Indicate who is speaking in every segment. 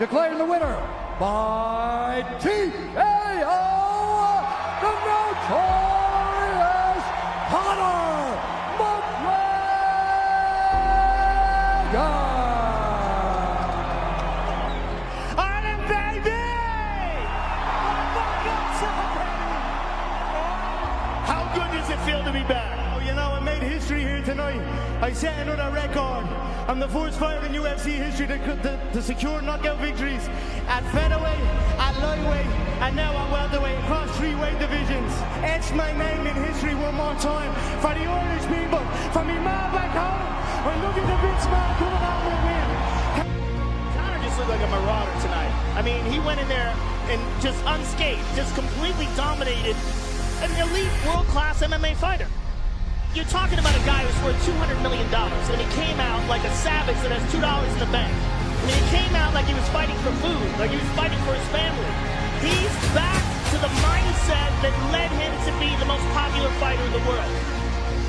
Speaker 1: declaring the winner by TKO, the notorious Conor McGregor.
Speaker 2: Iron baby! How good does it feel to be back? Oh, you know, I made history here tonight. I set another record. I'm the first fighter in UFC history to secure knockout victories at featherweight, at lightweight, and now at welterweight across 3 weight divisions. Etch my name in history one more time for the Irish people, for me man back home. I look at the big smile coming out with a win. Conor just looked like a marauder tonight. I mean, he went in there and just unscathed, just completely dominated an elite world-class MMA fighter. You're talking about a guy who's worth $200 million, and he came out like a savage that has $2 in the bank. I mean, he came out like he was fighting for food, like he was fighting for his family. He's back to the mindset that led him to be the most popular fighter in the world.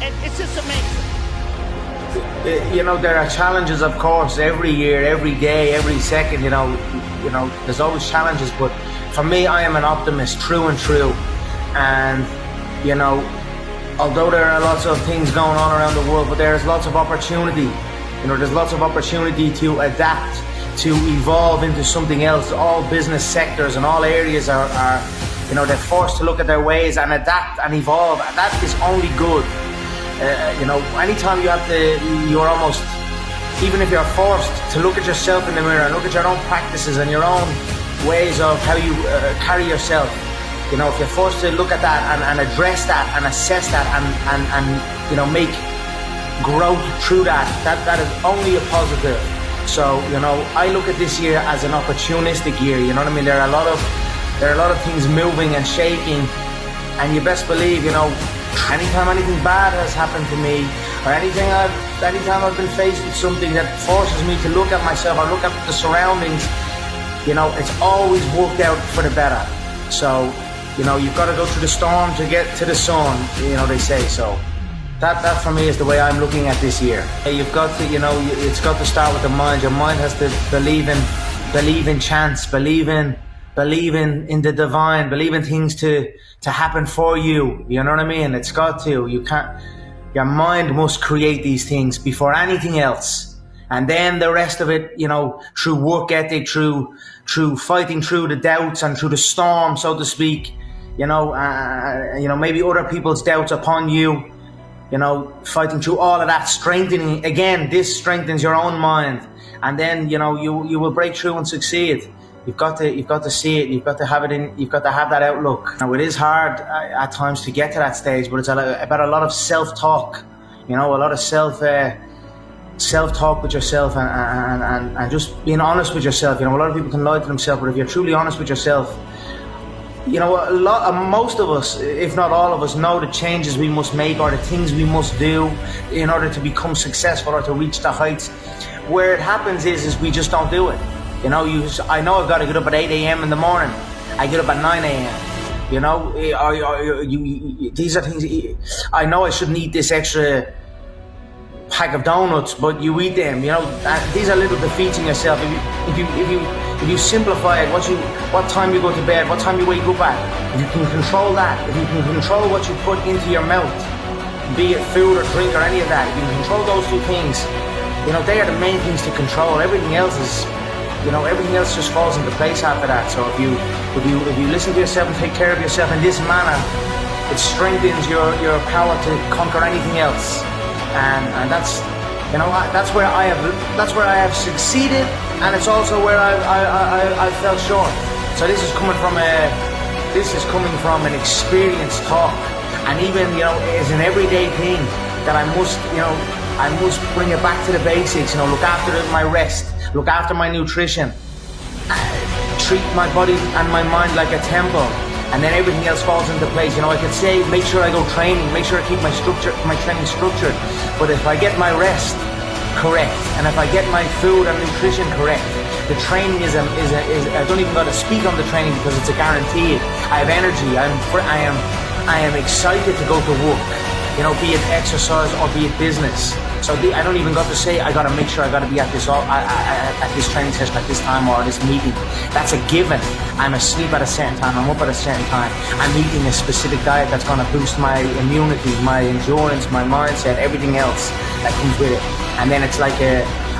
Speaker 2: And it's just amazing.
Speaker 3: You know, there are challenges, of course, every year, every day, every second, you know, there's always challenges, but for me, I am an optimist, true and true. And, you know, although there are lots of things going on around the world, but there's lots of opportunity. You know, there's lots of opportunity to adapt, to evolve into something else. All business sectors and all areas are you know, they're forced to look at their ways and adapt and evolve, and that is only good. You know, anytime you're almost, even if you're forced to look at yourself in the mirror and look at your own practices and your own ways of how you carry yourself. You know, if you're forced to look at that and address that and assess that and you know, make growth through that is only a positive. So, you know, I look at this year as an opportunistic year, you know what I mean? There are a lot of things moving and shaking, and you best believe, you know, anytime anything bad has happened to me, or anytime I've been faced with something that forces me to look at myself or look at the surroundings, you know, it's always worked out for the better. So, you know, you've got to go through the storm to get to the sun, you know, they say. So that for me is the way I'm looking at this year. You've got to, you know, it's got to start with the mind. Your mind has to believe in chance, believe in the divine, believe in things to happen for you. You know what I mean? It's got to. You can't. Your mind must create these things before anything else, and then the rest of it, you know, through work ethic, through fighting through the doubts and through the storm, so to speak. You know, maybe other people's doubts upon you. You know, fighting through all of that, strengthening. Again, this strengthens your own mind, and then, you know, you will break through and succeed. You've got to see it. You've got to have it in. You've got to have that outlook. Now, it is hard at times to get to that stage, but it's about a lot of self-talk. You know, a lot of self-talk with yourself, and just being honest with yourself. You know, a lot of people can lie to themselves, but if you're truly honest with yourself, you know, most of us, if not all of us, know the changes we must make or the things we must do in order to become successful or to reach the heights. Where it happens is we just don't do it. You know, I know I've got to get up at 8 a.m. in the morning. I get up at 9 a.m. You know, these are things. I know I shouldn't eat this extra pack of donuts, but you eat them. You know, these are little defeats in yourself. If you simplify it, what time you go to bed, what time you wake up at, if you can control that, if you can control what you put into your mouth, be it food or drink or any of that, if you can control those 2 things, you know, they are the main things to control. Everything else is, you know, everything else just falls into place after that. So if you listen to yourself and take care of yourself in this manner, it strengthens your power to conquer anything else. And that's, you know, that's where I have succeeded, and it's also where I fell short. So this is coming from an experienced talk, and even, you know, it's an everyday thing that I must bring it back to the basics. You know, look after my rest, look after my nutrition, treat my body and my mind like a temple, and then everything else falls into place. You know, I could say, make sure I go training, make sure I keep my training structured, but if I get my rest correct, and if I get my food and nutrition correct, the training is I don't even got to speak on the training because it's a guarantee. I have energy. I am excited to go to work. You know, be it exercise or be it business. So I don't even got to say I got to make sure I got to be at this training session at this time or this meeting. That's a given. I'm asleep at a certain time. I'm up at a certain time. I'm eating a specific diet that's going to boost my immunity, my endurance, my mindset, everything else that comes with it. And then it's like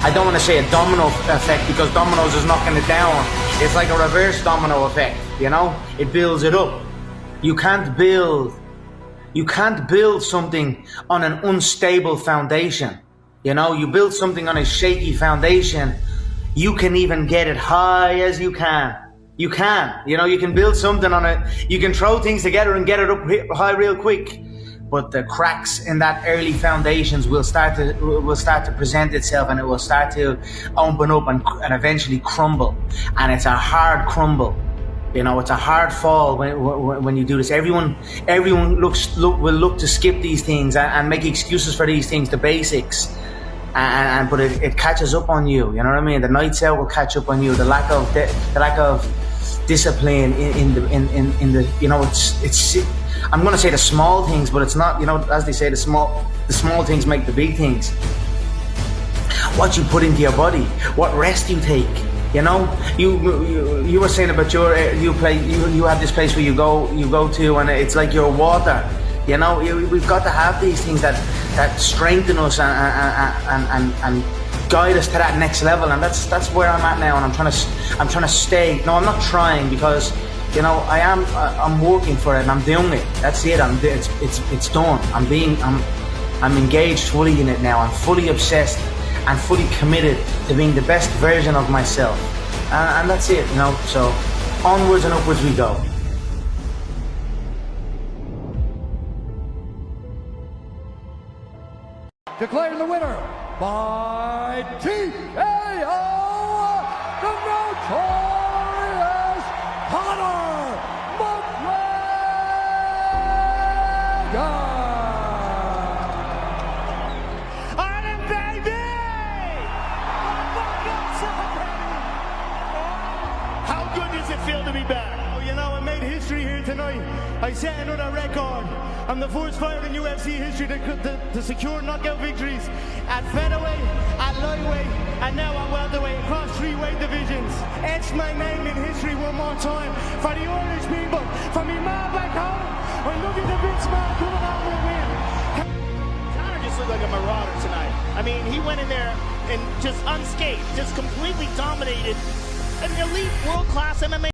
Speaker 3: I don't want to say a domino effect, because dominoes is knocking it down. It's like a reverse domino effect, you know? It builds it up. You can't build something on an unstable foundation. You know, you build something on a shaky foundation, you can even get it high as you can. You can. You know, you can build something on it. You can throw things together and get it up high real quick. But the cracks in that early foundations will start to present itself, and it will start to open up and eventually crumble. And it's a hard crumble. You know, it's a hard fall when you do this. Everyone will look to skip these things and make excuses for these things, the basics. But it catches up on you. You know what I mean? The nights out will catch up on you. The lack of discipline in the you know, it's I'm gonna say the small things, but it's not, you know, as they say, the small things make the big things. What you put into your body, what rest you take. You know, you were saying about you have this place where you go to, and it's like your water. You know, we've got to have these things that strengthen us and guide us to that next level, and that's where I'm at now, and I'm trying to stay. No, I'm not trying, because, you know, I'm working for it and I'm doing it. That's it. It's done. I'm engaged fully in it now. I'm fully obsessed and fully committed to being the best version of myself, and that's it, you know. So onwards and upwards we go.
Speaker 1: Declaring the winner by TKO, the notorious Conor McGregor.
Speaker 2: Feel to be back. Oh, you know, I made history here tonight. I set another record. I'm the first fighter in UFC history to secure knockout victories at featherweight, at lightweight, and now at welterweight, across 3 weight divisions. Etch my name in history one more time for the Irish people, for me man back home. I love you, the big smile coming out with a win.
Speaker 4: Conor just looked like a marauder tonight. I mean, he went in there and just unscathed, just completely dominated an elite world-class MMA